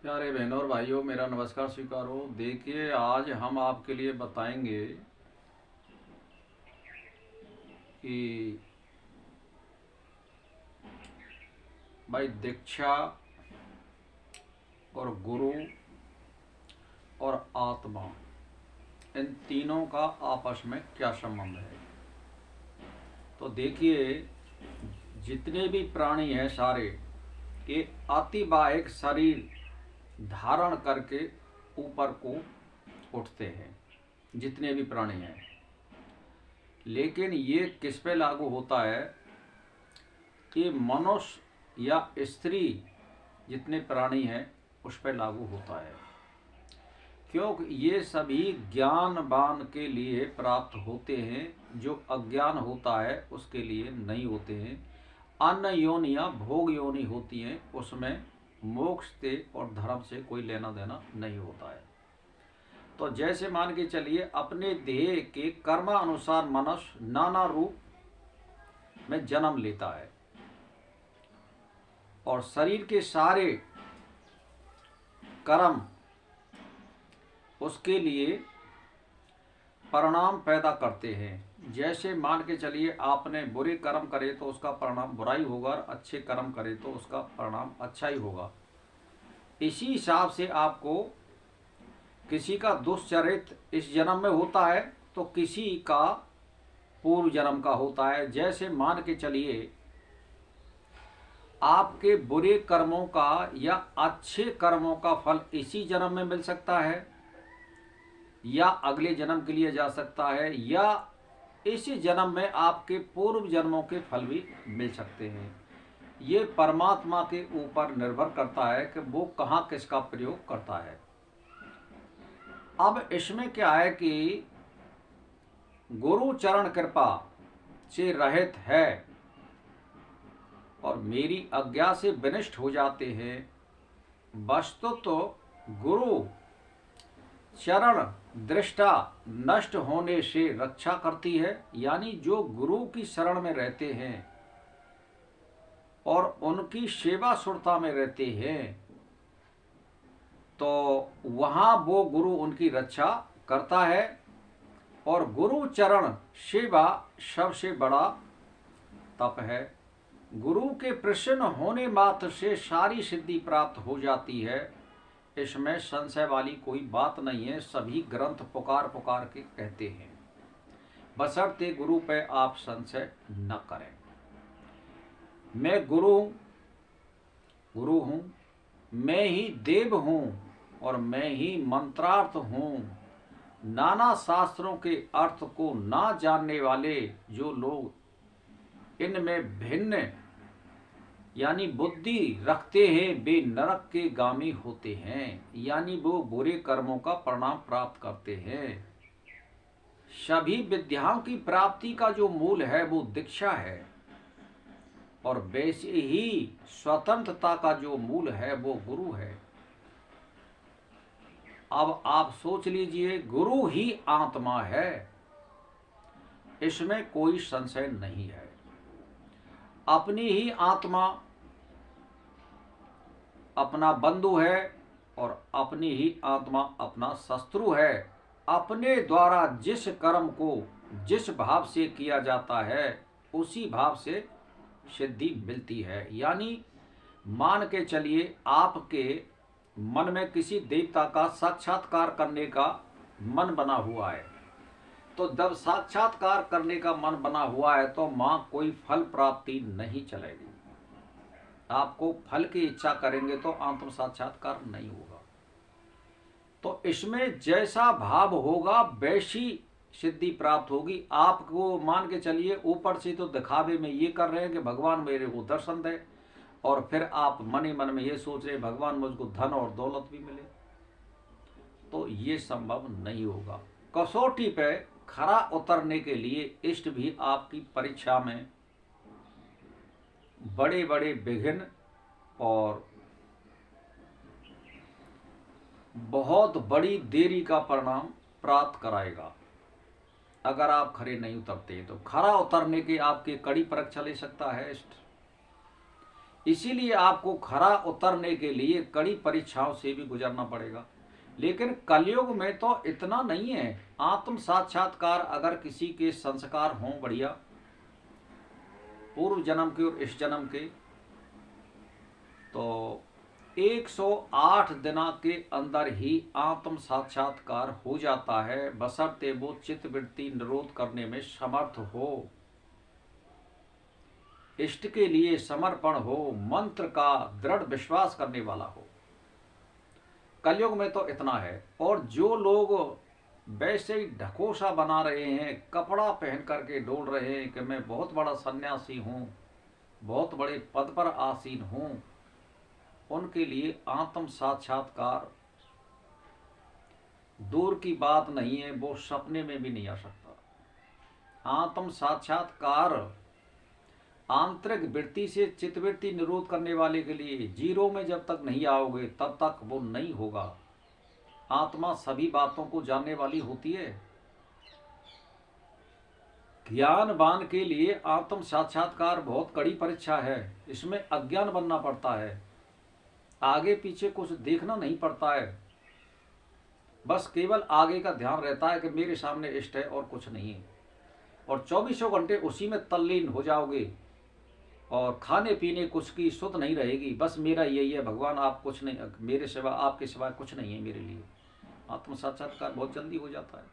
प्यारे बहनों और भाइयों, मेरा नमस्कार स्वीकार हो। देखिए, आज हम आपके लिए बताएंगे कि भाई दीक्षा और गुरु और आत्मा, इन तीनों का आपस में क्या संबंध है। तो देखिए, जितने भी प्राणी हैं सारे, ये अतिबाहिक शरीर धारण करके ऊपर को उठते हैं, जितने भी प्राणी हैं। लेकिन ये किस पे लागू होता है कि मनुष्य या स्त्री जितने प्राणी हैं उस पर लागू होता है, क्योंकि ये सभी ज्ञानवान के लिए प्राप्त होते हैं, जो अज्ञान होता है उसके लिए नहीं होते हैं। अन्य योनियाँ भोग योनि होती हैं, उसमें मोक्ष से और धर्म से कोई लेना देना नहीं होता है। तो जैसे मान के चलिए, अपने देह के कर्मानुसार मनुष्य नाना रूप में जन्म लेता है और शरीर के सारे कर्म उसके लिए परिणाम पैदा करते हैं। जैसे मान के चलिए, आपने बुरे कर्म करे तो उसका परिणाम बुराई होगा, और अच्छे कर्म करे तो उसका परिणाम अच्छा ही होगा। इसी हिसाब से आपको किसी का दुष्चरित्र इस जन्म में होता है तो किसी का पूर्व जन्म का होता है। जैसे मान के चलिए, आपके बुरे कर्मों का या अच्छे कर्मों का फल इसी जन्म में मिल सकता है, या अगले जन्म के लिए जा सकता है, या इसी जन्म में आपके पूर्व जन्मों के फल भी मिल सकते हैं। ये परमात्मा के ऊपर निर्भर करता है कि वो कहाँ किसका प्रयोग करता है। अब इसमें क्या है कि गुरु चरण कृपा से रहित है और मेरी आज्ञा से विनिष्ट हो जाते हैं। वस्तु तो गुरु चरण दृष्टा नष्ट होने से रक्षा करती है, यानी जो गुरु की शरण में रहते हैं और उनकी सेवा सुरता में रहते हैं, तो वहाँ वो गुरु उनकी रक्षा करता है। और गुरु चरण सेवा सबसे बड़ा तप है। गुरु के प्रसन्न होने मात्र से सारी सिद्धि प्राप्त हो जाती है, इसमें संशय वाली कोई बात नहीं है। सभी ग्रंथ पुकार पुकार के कहते हैं, बशर्ते गुरु पे आप संशय न करें। मैं गुरु हूँ, मैं ही देव हूँ और मैं ही मंत्रार्थ हूँ। नाना शास्त्रों के अर्थ को ना जानने वाले जो लोग इनमें भिन्न यानी बुद्धि रखते हैं, वे नरक के गामी होते हैं, यानी वो बुरे कर्मों का परिणाम प्राप्त करते हैं। सभी विद्याओं की प्राप्ति का जो मूल है वो दीक्षा है, और वैसे ही स्वतंत्रता का जो मूल है वो गुरु है। अब आप सोच लीजिए, गुरु ही आत्मा है, इसमें कोई संशय नहीं है। अपनी ही आत्मा अपना बंधु है और अपनी ही आत्मा अपना शत्रु है। अपने द्वारा जिस कर्म को जिस भाव से किया जाता है उसी भाव से सिद्धि मिलती है। यानी मान के चलिए, आपके मन में किसी देवता का साक्षात्कार करने का मन बना हुआ है, तो जब साक्षात्कार करने का मन बना हुआ है तो मां कोई फल प्राप्ति नहीं चलेगी। आपको फल की इच्छा करेंगे तो आत्म साक्षात्कार नहीं होगा। तो इसमें जैसा भाव होगा वैसी सिद्धि प्राप्त होगी। आपको मान के चलिए, ऊपर से तो दिखावे में ये कर रहे हैं कि भगवान मेरे को दर्शन दे, और फिर आप मन ही मन में ये सोच रहे भगवान मुझको धन और दौलत भी मिले, तो ये संभव नहीं होगा। कसौटी पे खरा उतरने के लिए इष्ट भी आपकी परीक्षा में बड़े बड़े विघ्न और बहुत बड़ी देरी का परिणाम प्राप्त कराएगा। अगर आप खरे नहीं उतरते तो खरा उतरने की आपकी कड़ी परीक्षा ले सकता है इष्ट। इसीलिए आपको खरा उतरने के लिए कड़ी परीक्षाओं से भी गुजरना पड़ेगा। लेकिन कलयुग में तो इतना नहीं है। आत्म साक्षात्कार अगर किसी के संस्कार हों बढ़िया, पूर्व जन्म के और इस जन्म के, तो 108 दिना के अंदर ही आत्म साक्षात्कार हो जाता है, बशर्ते वो चित्तवृत्ति निरोध करने में समर्थ हो, इष्ट के लिए समर्पण हो, मंत्र का दृढ़ विश्वास करने वाला हो। कलयुग में तो इतना है। और जो लोग वैसे ही ढकोसा बना रहे हैं, कपड़ा पहन करके डोल रहे हैं कि मैं बहुत बड़ा सन्यासी हूँ, बहुत बड़े पद पर आसीन हूँ, उनके लिए आत्म साक्षात्कार दूर की बात नहीं है, वो सपने में भी नहीं आ सकता। आत्म साक्षात्कार आंतरिक वृत्ति से चित्तवृत्ति निरोध करने वाले के लिए जीरो में जब तक नहीं आओगे तब तक वो नहीं होगा। आत्मा सभी बातों को जानने वाली होती है। ज्ञानवान के लिए आत्म साक्षात्कार बहुत कड़ी परीक्षा है। इसमें अज्ञान बनना पड़ता है, आगे पीछे कुछ देखना नहीं पड़ता है, बस केवल आगे का ध्यान रहता है कि मेरे सामने इष्ट है और कुछ नहीं है। और 24 घंटे उसी में तल्लीन हो जाओगे और खाने पीने कुछ की सुध नहीं रहेगी, बस मेरा यही है भगवान, आप कुछ नहीं, मेरे सिवा आपके सिवा कुछ नहीं है मेरे लिए। आत्म साक्षात्कार बहुत जल्दी हो जाता है।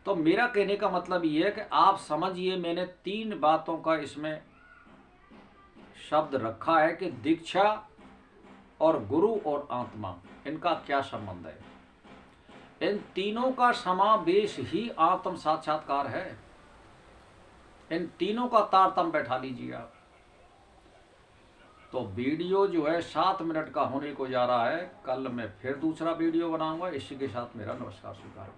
तो मेरा कहने का मतलब ये है कि आप समझिए, मैंने 3 बातों का इसमें शब्द रखा है कि दीक्षा और गुरु और आत्मा, इनका क्या संबंध है। इन तीनों का समावेश ही आत्म साक्षात्कार है। इन तीनों का तारतम्य बैठा लीजिए आप। तो वीडियो जो है 7 मिनट का होने को जा रहा है। कल मैं फिर दूसरा वीडियो बनाऊंगा। इसी के साथ मेरा नमस्कार स्वीकार।